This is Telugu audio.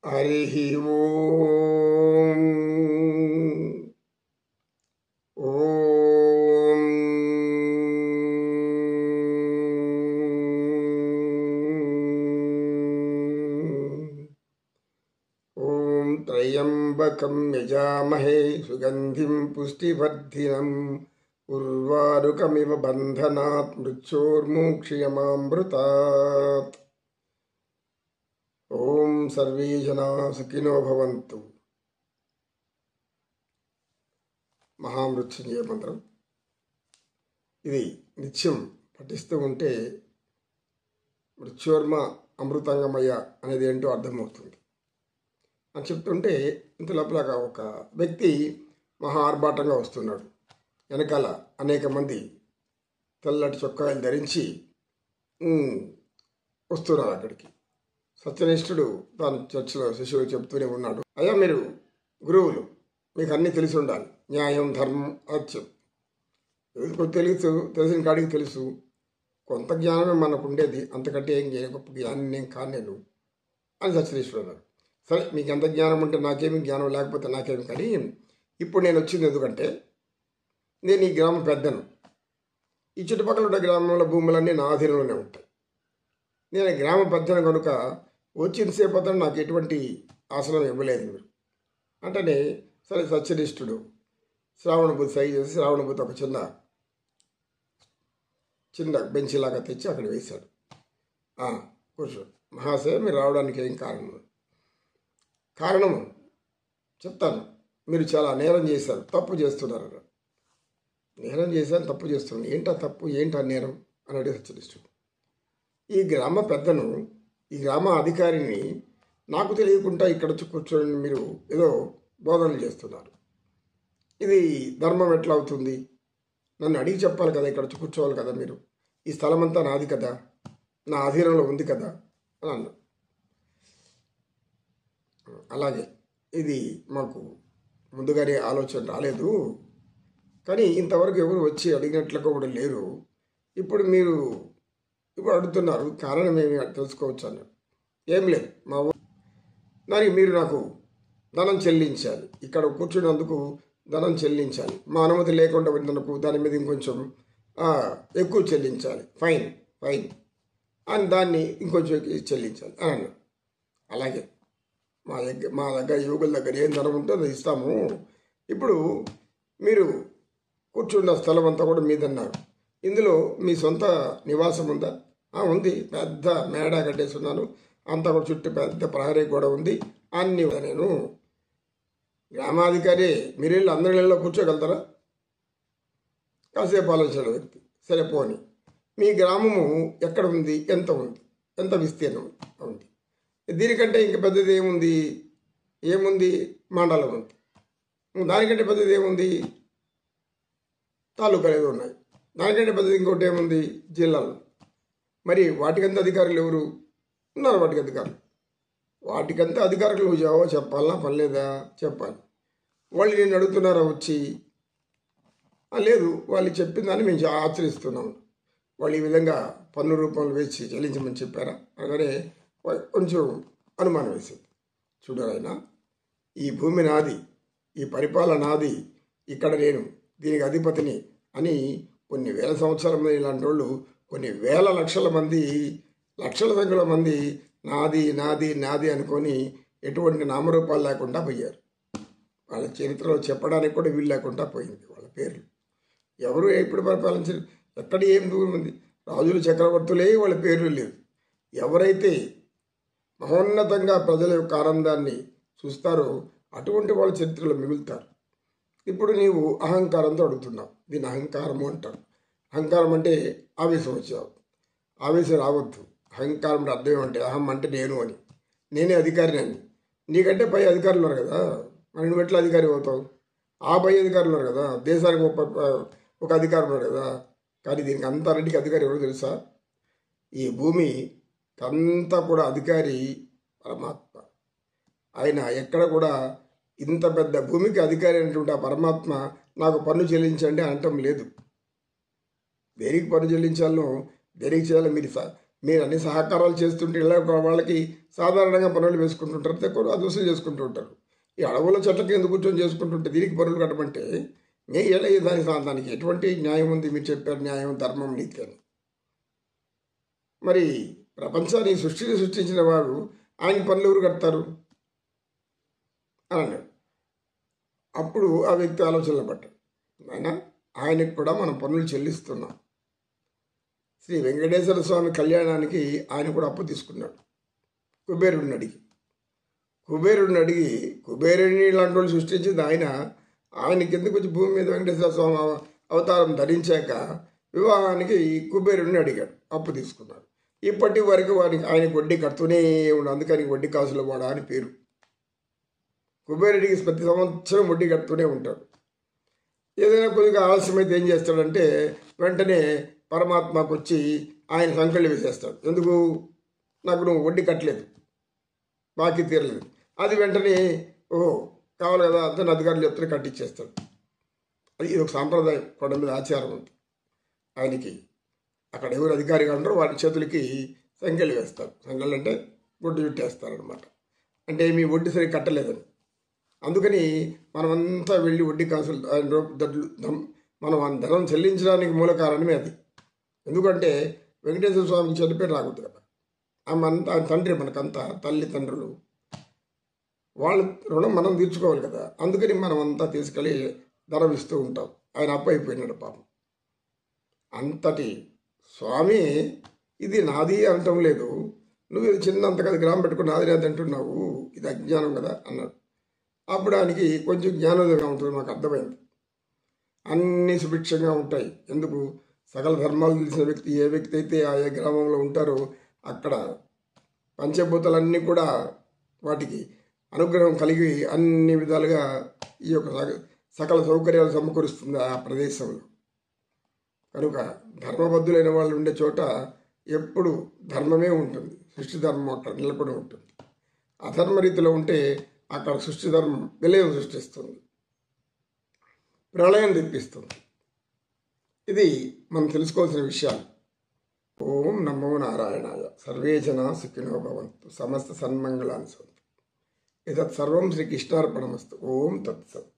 హరి ఓం. ఓం ఓం త్రయంబకం యజామహే సుగంధిం పుష్టివర్ధినం ఉర్వారుకమివ బంధనాత్ మృత్యోర్ముక్షయమామృతాత్. ఓం సర్వే జనా సుఖినో భవంతు. మహామృత్యుంజయ మంత్రం ఇది నిత్యం పఠిస్తూ ఉంటే మృత్యోర్మ అమృతంగమయ్య అనేది ఏంటో అర్థమవుతుంది అని చెప్తుంటే ఇంత లోపల ఒక వ్యక్తి మహా ఆర్భాటంగా వస్తున్నాడు. వెనకాల అనేక మంది తెల్లటి చొక్కాయలు ధరించి వస్తున్నారు అక్కడికి. సత్యనిష్ఠుడు తాను చర్చిలో శిష్యుడు చెప్తూనే ఉన్నాడు, అయ్యా మీరు గురువులు, మీకు అన్నీ తెలిసి ఉండాలి, న్యాయం ధర్మం అత్యం తెలిసిన కాడికి తెలుసు, కొంత జ్ఞానమే మనకు ఉండేది, అంతకంటే ఏం గొప్ప జ్ఞానం నేను కానేను అని సత్యనిష్ఠుడు అన్నాడు. సరే, మీకు ఎంత జ్ఞానం ఉంటే నాకేమి, జ్ఞానం లేకపోతే నాకేమి, కానీ ఇప్పుడు నేను వచ్చింది ఎందుకంటే నేను ఈ గ్రామం పెద్దను. ఈ చుట్టుపక్కల ఉన్న గ్రామంలో భూములన్నీ నా ఆధీనంలోనే ఉంటాయి. నేను గ్రామ పెద్దను కనుక వచ్చినసేపు అతను నాకు ఎటువంటి ఆసనం ఇవ్వలేదు మీరు అంటేనే, సరే సత్యనిష్ఠుడు శ్రావణ బుద్ధి సై చేసి శ్రావణ బుద్ధి ఒక చిన్న బెంచిలాగా తెచ్చి అక్కడ వేశాడు. కూర్చో మహాశయ, మీరు రావడానికి ఏం కారణము చెప్తాను. మీరు చాలా నేరం చేశారు, తప్పు చేస్తున్నారు. నేరం చేశాను, తప్పు చేస్తున్నాను. ఏంటా తప్పు, ఏంటా నేరం అని అడిగి సత్యనిష్ఠుడు. ఈ గ్రామ పెద్దను, ఈ గ్రామ అధికారిని నాకు తెలియకుండా ఇక్కడ వచ్చి కూర్చొని మీరు ఏదో బోధనలు చేస్తున్నారు. ఇది ధర్మం ఎట్లా అవుతుంది? నన్ను అడిగి చెప్పాలి కదా, ఇక్కడ వచ్చి కూర్చోవాలి కదా మీరు. ఈ స్థలం అంతా నాది కదా, నా అధీనంలో ఉంది కదా అని అన్నాడు. అలాగే ఇది మాకు ముందుగానే ఆలోచన రాలేదు, కానీ ఇంతవరకు ఎవరు వచ్చి అడిగినట్లుగా కూడా లేరు. ఇప్పుడు మీరు అడుగుతున్నారు, కారణం ఏమి తెలుసుకోవచ్చు అన్నాడు. ఏం లేదు, దానికి మీరు నాకు ధనం చెల్లించాలి, ఇక్కడ కూర్చున్నందుకు ధనం చెల్లించాలి, మా అనుమతి లేకుండా ఉన్నందుకు దాని మీద ఇంకొంచెం ఎక్కువ చెల్లించాలి, ఫైన్ అని దాన్ని ఇంకొంచెం చెల్లించాలి అని అన్నాడు. అలాగే మా దగ్గర యువకుల దగ్గర ఏం ధనం ఉంటుందో ఇస్తాము. ఇప్పుడు మీరు కూర్చున్న స్థలం అంతా కూడా మీదన్నారు, ఇందులో మీ సొంత నివాసం ఉందా? ఉంది, పెద్ద మేడ కట్టేస్తున్నాను, అంతా కూడా చుట్టూ పెద్ద ప్రహరీ కూడా ఉంది, అన్నీ నేను గ్రామాధికారి, మీరు వెళ్ళి అందరి ఇళ్ళలో కూర్చోగలుగుతారా? కాసేపు ఆలోచించాడు వ్యక్తి. సరే పోని, మీ గ్రామము ఎక్కడ ఉంది, ఎంత విస్తీర్ణం ఉంది? దీనికంటే ఇంక పెద్దది ఏముంది? మండలం ఉంది. దానికంటే పెద్దది ఏముంది? తాలూకాలు ఏదో ఉన్నాయి. దానికంటే పెద్దది ఇంకోటి ఏముంది? జిల్లాలు. మరి వాటికంతా అధికారులు ఎవరు ఉన్నారు? వాటికంతా అధికారులు నువ్వు జవాబు చెప్పాలా, పనిలేదా? చెప్పాలి. వాళ్ళు నేను అడుగుతున్నారా వచ్చి? లేదు, వాళ్ళు చెప్పిన దాన్ని మేము ఆచరిస్తున్నాం. వాళ్ళు ఈ విధంగా పన్ను రూపంలో వేసి చెల్లించమని చెప్పారా అనగానే కొంచెం అనుమానం వేసింది. చూడాలైనా, ఈ భూమి నాది, ఈ పరిపాలన నాది, ఇక్కడ నేను దీనికి అధిపతిని అని కొన్ని వేల సంవత్సరాల మంది, ఇలాంటి వాళ్ళు కొన్ని వేల లక్షల సంఖ్యల మంది నాది నాది నాది అనుకొని ఎటువంటి నామరూపాలు లేకుండా పోయారు. వాళ్ళ చరిత్రలో చెప్పడానికి కూడా వీలు లేకుండా పోయింది. వాళ్ళ పేర్లు ఎవరు ఎప్పుడు పరిపాలించారు, ఎక్కడ ఏం దూరం ఉంది, రాజులు చక్రవర్తులే వాళ్ళ పేర్లు లేవు. ఎవరైతే మహోన్నతంగా ప్రజల యొక్క ఆనందాన్ని చూస్తారో అటువంటి వాళ్ళ చరిత్రలో మిగులుతారు. ఇప్పుడు నీవు అహంకారంతో అడుగుతున్నావు, దీన్ని అహంకారము అంటారు. అహంకారం అంటే ఆవేశం వచ్చావు, ఆవేశం రావద్దు. అహంకారం అర్థం ఏమంటే, అహం అంటే నేను అని, నేనే అధికారిని అని. నీకంటే పై అధికారులు ఉన్నారు కదా, మరి నువ్వు ఎట్లా అధికారి అవుతావు? పై అధికారులు ఉన్నారు కదా, దేశానికి ఒక అధికారి ఉన్నారు కదా. కానీ దీనికి అంతటికి అధికారి ఎవరు తెలుసా? ఈ భూమి అంతా కూడా అధికారి పరమాత్మ. ఆయన ఎక్కడ కూడా ఇంత పెద్ద భూమికి అధికారి అయినటువంటి ఆ పరమాత్మ నాకు పన్ను చెల్లించండి అనటం లేదు. దేనికి పన్ను చెల్లించాలో, దేనికి చేయాలో మీరు మీరు అన్ని సహకారాలు చేస్తుంటే ఇలా వాళ్ళకి సాధారణంగా పనులు వేసుకుంటుంటారు, తక్కువ అది వసూలు చేసుకుంటూ ఉంటారు. ఈ అడవుల చెట్లకి ఎందుకు కూర్చొని చేసుకుంటుంటే దీనికి పనులు కట్టమంటే నే ఎలా దానికి ఎటువంటి న్యాయం ఉంది? మీరు చెప్పారు న్యాయం, ధర్మం, నీతి అని. మరి ప్రపంచాన్ని సృష్టించిన వారు ఆయన పనులు ఎవరు కడతారు అని అన్నాడు. అప్పుడు ఆ వ్యక్తి ఆలోచనలు పడ్డాడు, ఆయనకు కూడా మనం పన్నులు చెల్లిస్తున్నాం. శ్రీ వెంకటేశ్వర స్వామి కళ్యాణానికి ఆయన కూడా అప్పు తీసుకున్నాడు కుబేరుడిని అడిగి కుబేరుడిని ఇలాంటి వాళ్ళు సృష్టించింది ఆయనకి ఎందుకు వచ్చి భూమి మీద వెంకటేశ్వర స్వామి అవతారం ధరించాక వివాహానికి కుబేరుడిని అడిగాడు, అప్పు తీసుకున్నాడు. ఇప్పటి వరకు ఆయనకు వడ్డీ కడుతూనే ఉన్నాడు. అందుకని వడ్డీ కాసుల వాడ అని పేరు. కుబేరుడికి ప్రతి సంవత్సరం వడ్డీ కడుతూనే ఉంటాడు. ఏదైనా కొద్దిగా ఆలస్యమైతే ఏం చేస్తాడంటే వెంటనే పరమాత్మకు వచ్చి ఆయన సంకళ్ళు వేసేస్తాడు. ఎందుకు? నాకు నువ్వు వడ్డీ కట్టలేదు, బాకీ తీరలేదు. అది వెంటనే ఓహో కావాలి కదా అతను అధికారులు చెప్తే కట్టించేస్తాడు. ఇది ఒక సాంప్రదాయం, కొండ మీద ఆచారం ఉంది. ఆయనకి అక్కడ ఎవరు అధికారిగా ఉంటారో వారి చేతులకి సంఖ్యలు వేస్తారు. సంఖ్యలు అంటే వడ్డీ చుట్టేస్తారనమాట. అంటే మీ వడ్డీ సరిగ్గా కట్టలేదని. అందుకని మనమంతా వెళ్ళి వడ్డీ కాసులు మనం ధనం చెల్లించడానికి మూల కారణమే అది. ఎందుకంటే వెంకటేశ్వర స్వామికి చనిపోయి రాకూడదు కదా. ఆయన తండ్రి మనకంతా, తల్లిదండ్రులు, వాళ్ళ రుణం మనం తీర్చుకోవాలి కదా. అందుకని మనం అంతా తీసుకెళ్ళి ధనం ఇస్తూ ఉంటాం. ఆయన అప్పు అయిపోయినాడు పాపం. అంతటి స్వామి ఇది నాది అనటం లేదు, నువ్వు ఇది చిన్నంత కదా గ్రామం పెట్టుకుని నాది అంటున్నావు, ఇది అజ్ఞానం కదా అన్నాడు. అప్పుడు ఆయనకి కొంచెం జ్ఞానోదయం ఉంటుంది. మాకు అర్థమైంది, అన్నీ సుభిక్షంగా ఉంటాయి. ఎందుకు? సకల ధర్మాలు తెలిసిన వ్యక్తి ఏ వ్యక్తి అయితే ఆయా గ్రామంలో ఉంటారో అక్కడ పంచభూతాలన్నీ కూడా వాటికి అనుగ్రహం కలిగి అన్ని విధాలుగా ఈ యొక్క సకల సౌకర్యాలు సమకూరుస్తుంది ఆ ప్రదేశంలో. కనుక ధర్మబద్ధులైన వాళ్ళు ఉండే చోట ఎప్పుడు ధర్మమే ఉంటుంది, సృష్టి ధర్మం అక్కడ నిలబడి ఉంటుంది. అధర్మ రీతిలో ఉంటే అక్కడ సృష్టి ధర్మం విలయం సృష్టిస్తుంది, ప్రళయం తెప్పిస్తుంది. ఇది మనం తెలుసుకోవాల్సిన విషయాలు. ఓం నమో నారాయణాయ. సర్వే జనా సుఖినో భవంతు. సమస్త సన్మంగళాన్ని సంతు. ఇతత్ సర్వం శ్రీకృష్ణార్పణమస్తు. ఓం తత్సత్.